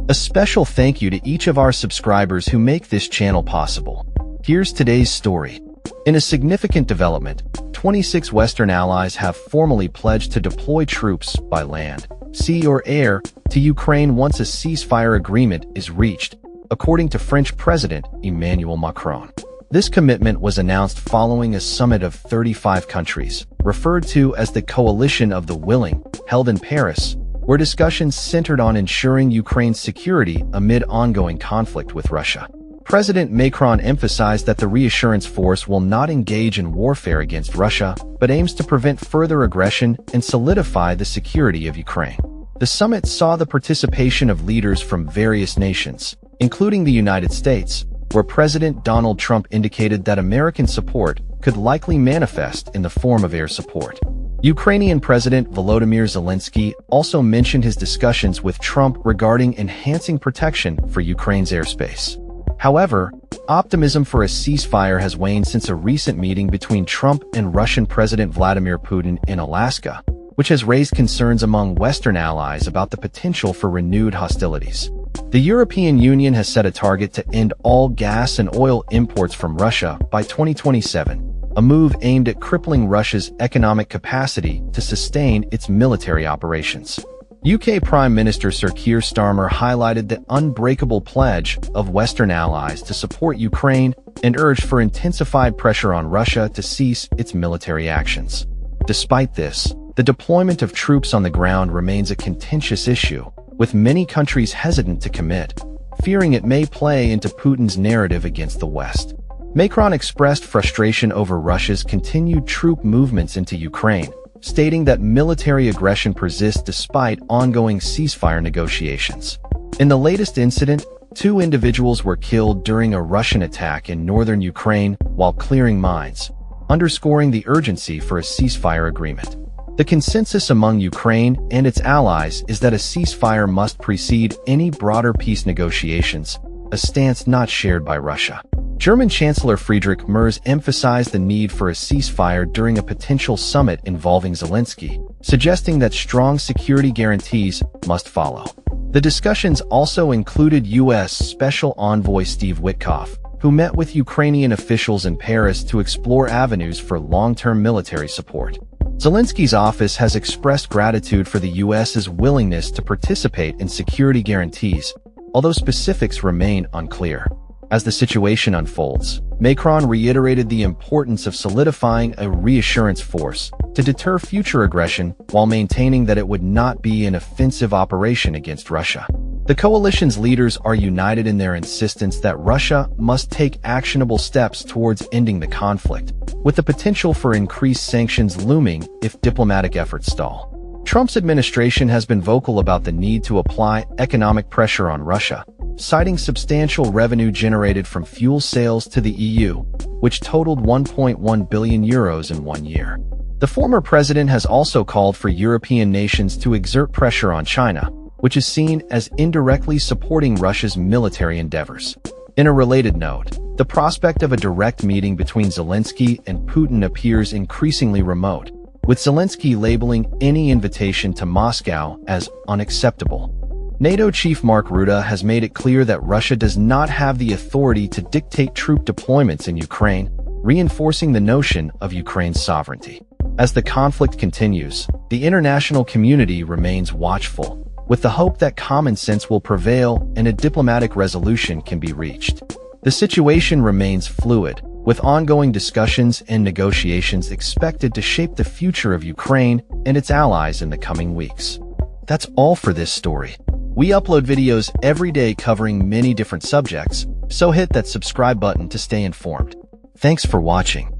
A special thank you to each of our subscribers who make this channel possible. Here's today's story. In a significant development, 26 Western allies have formally pledged to deploy troops by land, sea or air to Ukraine once a ceasefire agreement is reached, according to French President Emmanuel Macron. This commitment was announced following a summit of 35 countries, referred to as the Coalition of the Willing, held in Paris, where discussions centered on ensuring Ukraine's security amid ongoing conflict with Russia. President Macron emphasized that the reassurance force will not engage in warfare against Russia, but aims to prevent further aggression and solidify the security of Ukraine. The summit saw the participation of leaders from various nations, including the United States, where President Donald Trump indicated that American support could likely manifest in the form of air support. Ukrainian President Volodymyr Zelensky also mentioned his discussions with Trump regarding enhancing protection for Ukraine's airspace. However, optimism for a ceasefire has waned since a recent meeting between Trump and Russian President Vladimir Putin in Alaska, which has raised concerns among Western allies about the potential for renewed hostilities. The European Union has set a target to end all gas and oil imports from Russia by 2027, a move aimed at crippling Russia's economic capacity to sustain its military operations. UK Prime Minister Sir Keir Starmer highlighted the unbreakable pledge of Western allies to support Ukraine and urged for intensified pressure on Russia to cease its military actions. Despite this, the deployment of troops on the ground remains a contentious issue, with many countries hesitant to commit, fearing it may play into Putin's narrative against the West. Macron expressed frustration over Russia's continued troop movements into Ukraine, stating that military aggression persists despite ongoing ceasefire negotiations. In the latest incident, 2 individuals were killed during a Russian attack in northern Ukraine while clearing mines, underscoring the urgency for a ceasefire agreement. The consensus among Ukraine and its allies is that a ceasefire must precede any broader peace negotiations, a stance not shared by Russia. German Chancellor Friedrich Merz emphasized the need for a ceasefire during a potential summit involving Zelensky, suggesting that strong security guarantees must follow. The discussions also included U.S. Special Envoy Steve Witkoff, who met with Ukrainian officials in Paris to explore avenues for long-term military support. Zelensky's office has expressed gratitude for the U.S.'s willingness to participate in security guarantees, although specifics remain unclear. As the situation unfolds, Macron reiterated the importance of solidifying a reassurance force to deter future aggression while maintaining that it would not be an offensive operation against Russia. The coalition's leaders are united in their insistence that Russia must take actionable steps towards ending the conflict, with the potential for increased sanctions looming if diplomatic efforts stall. Trump's administration has been vocal about the need to apply economic pressure on Russia, citing substantial revenue generated from fuel sales to the EU, which totaled €1.1 billion in 1 year. The former president has also called for European nations to exert pressure on China, which is seen as indirectly supporting Russia's military endeavors. In a related note, the prospect of a direct meeting between Zelensky and Putin appears increasingly remote, with Zelensky labeling any invitation to Moscow as unacceptable. NATO chief Mark Rutte has made it clear that Russia does not have the authority to dictate troop deployments in Ukraine, reinforcing the notion of Ukraine's sovereignty. As the conflict continues, the international community remains watchful, with the hope that common sense will prevail and a diplomatic resolution can be reached. The situation remains fluid, with ongoing discussions and negotiations expected to shape the future of Ukraine and its allies in the coming weeks. That's all for this story. We upload videos every day covering many different subjects, so hit that subscribe button to stay informed. Thanks for watching.